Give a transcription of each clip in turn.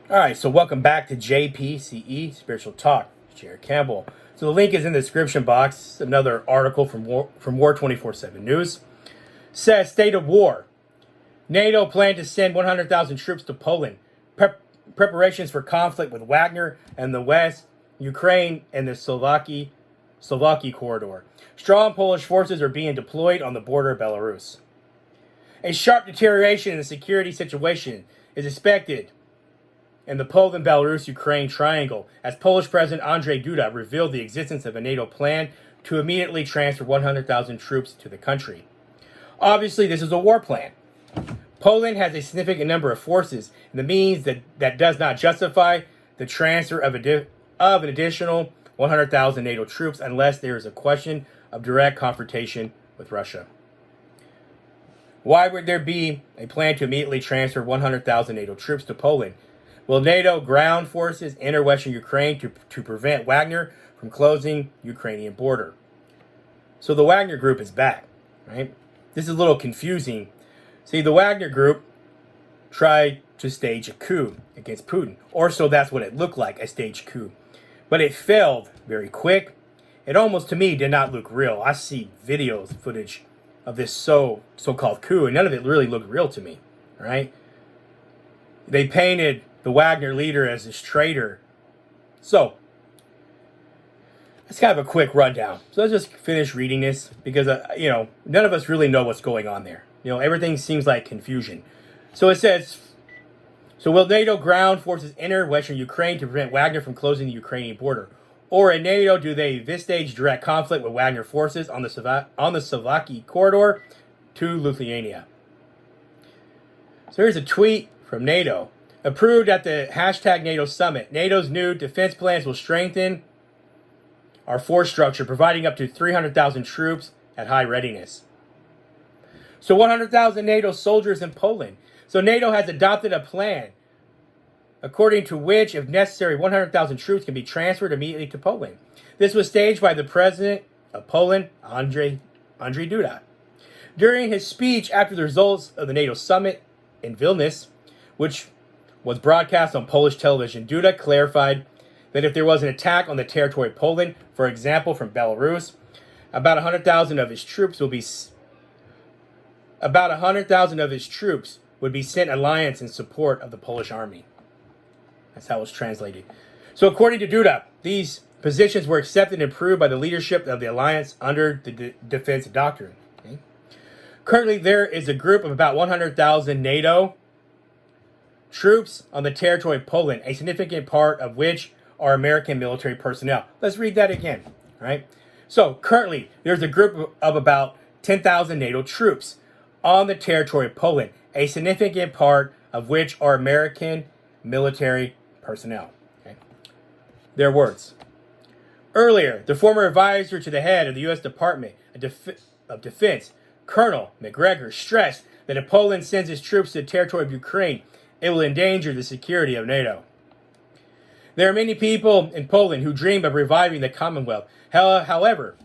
All right, so welcome back to JPCE Spiritual Talk. Jared Campbell. So the link is in the description box. Another article from War 24/7 News says state of war. NATO planned to send 100,000 troops to Poland. Preparations for conflict with Wagner and the West, Ukraine, and the Slovakia corridor. Strong Polish forces are being deployed on the border of Belarus. A sharp deterioration in the security situation is expected in the Poland-Belarus-Ukraine triangle, as Polish President Andrzej Duda revealed the existence of a NATO plan to immediately transfer 100,000 troops to the country. Obviously, this is a war plan. Poland has a significant number of forces, and the means that does not justify the transfer of an additional 100,000 NATO troops unless there is a question of direct confrontation with Russia. Why would there be a plan to immediately transfer 100,000 NATO troops to Poland? Will NATO ground forces enter Western Ukraine to prevent Wagner from closing Ukrainian border? So the Wagner group is back, right? This is a little confusing. See, the Wagner group tried to stage a coup against Putin, or so that's what it looked like, a staged coup. But it failed very quick. It almost, to me, did not look real. I see footage of this so-called coup, and none of it really looked real to me, right? They painted the Wagner leader as this traitor. So, that's kind of a quick rundown. So let's just finish reading this because, none of us really know what's going on there. Everything seems like confusion. So it says, so will NATO ground forces enter Western Ukraine to prevent Wagner from closing the Ukrainian border? Or in NATO, do they this stage direct conflict with Wagner forces on the Slovakia corridor to Lithuania? So here's a tweet from NATO. Approved at the #NATO summit. NATO's new defense plans will strengthen our force structure, providing up to 300,000 troops at high readiness. So 100,000 NATO soldiers in Poland. So NATO has adopted a plan, according to which, if necessary, 100,000 troops can be transferred immediately to Poland. This was staged by the president of Poland, Andrzej Duda. During his speech after the results of the NATO summit in Vilnius, which was broadcast on Polish television, Duda clarified that if there was an attack on the territory of Poland, for example from Belarus, about 100,000 of his troops would be sent alliance in support of the Polish army. That's how it was translated. So according to Duda, these positions were accepted and approved by the leadership of the alliance under the defense doctrine. Okay? Currently, there is a group of about 100,000 NATO troops on the territory of Poland, a significant part of which are American military personnel. Let's read that again. All right. So currently, there's a group of about 10,000 NATO troops on the territory of Poland, a significant part of which are American military personnel. Okay. Their words. Earlier, the former advisor to the head of the U.S. Department of Defense, Colonel McGregor, stressed that if Poland sends its troops to the territory of Ukraine, it will endanger the security of NATO. There are many people in Poland who dream of reviving the Commonwealth. However,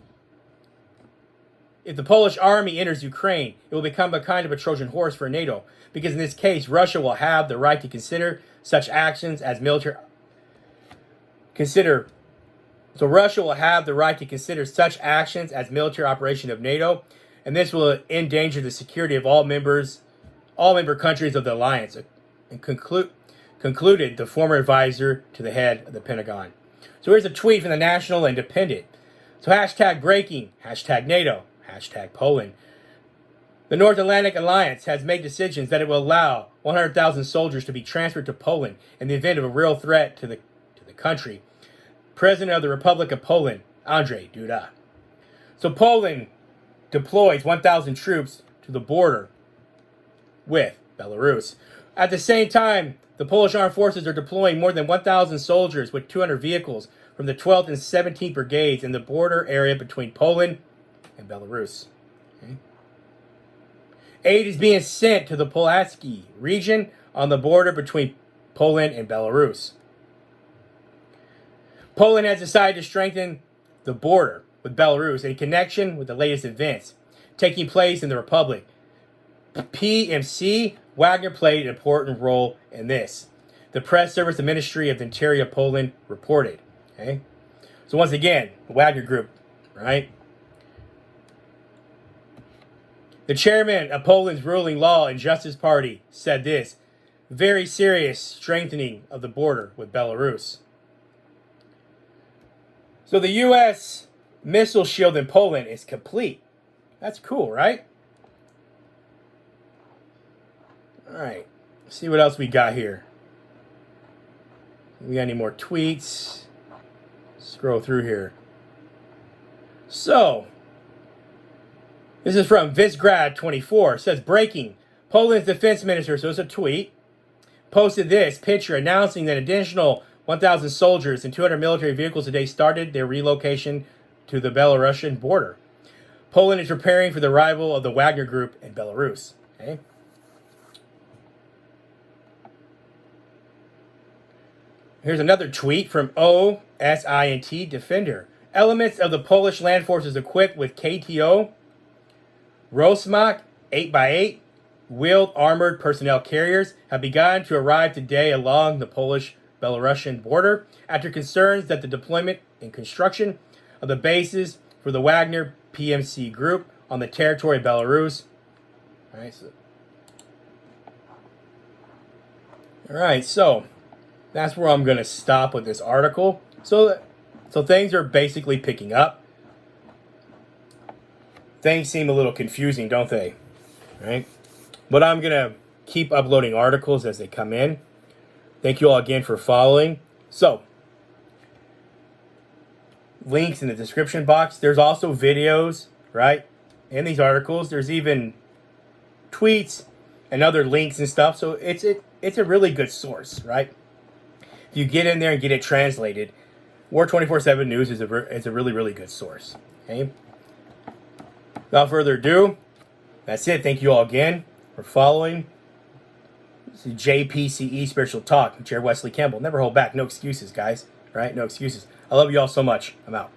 if the Polish army enters Ukraine, it will become a kind of a Trojan horse for NATO, because in this case, Russia will have the right to consider such actions as military. So Russia will have the right to consider such actions as military operation of NATO, and this will endanger the security of all member countries of the alliance. And concluded the former advisor to the head of the Pentagon. So here's a tweet from the National Independent. So #breaking, #NATO, #Poland. The North Atlantic Alliance has made decisions that it will allow 100,000 soldiers to be transferred to Poland in the event of a real threat to the country. President of the Republic of Poland, Andrzej Duda. So Poland deploys 1,000 troops to the border with Belarus. At the same time, the Polish armed forces are deploying more than 1,000 soldiers with 200 vehicles from the 12th and 17th Brigades in the border area between Poland and Belarus. Okay. Aid is being sent to the Pulaski region on the border between Poland and Belarus. Poland has decided to strengthen the border with Belarus in connection with the latest events taking place in the Republic. PMC, Wagner played an important role in this. The press service, the Ministry of the Interior of Poland reported. Okay, so once again, the Wagner Group, right? The chairman of Poland's ruling Law and Justice Party said this: very serious strengthening of the border with Belarus. So the U.S. missile shield in Poland is complete. That's cool, right? All right. Let's see what else we got here. We got any more tweets? Scroll through here. So, this is from Visgrad24. It says, breaking. Poland's defense minister, so it's a tweet, posted this picture announcing that additional 1,000 soldiers and 200 military vehicles today started their relocation to the Belarusian border. Poland is preparing for the arrival of the Wagner Group in Belarus. Okay. Here's another tweet from OSINT Defender. Elements of the Polish land forces equipped with KTO, Rosmach 8x8, wheeled armored personnel carriers have begun to arrive today along the Polish-Belarusian border after concerns that the deployment and construction of the bases for the Wagner PMC group on the territory of Belarus. All right, so that's where I'm going to stop with this article. So things are basically picking up. Things seem a little confusing, don't they? Right? But I'm going to keep uploading articles as they come in. Thank you all again for following. So, links in the description box. There's also videos, right, in these articles. There's even tweets and other links and stuff. So it's a really good source, right? If you get in there and get it translated, War 24/7 News is a really, really good source. Okay? Without further ado, that's it. Thank you all again for following. This is JPCE Spiritual Talk. Chair Wesley Campbell. Never hold back. No excuses, guys. Right? No excuses. I love you all so much. I'm out.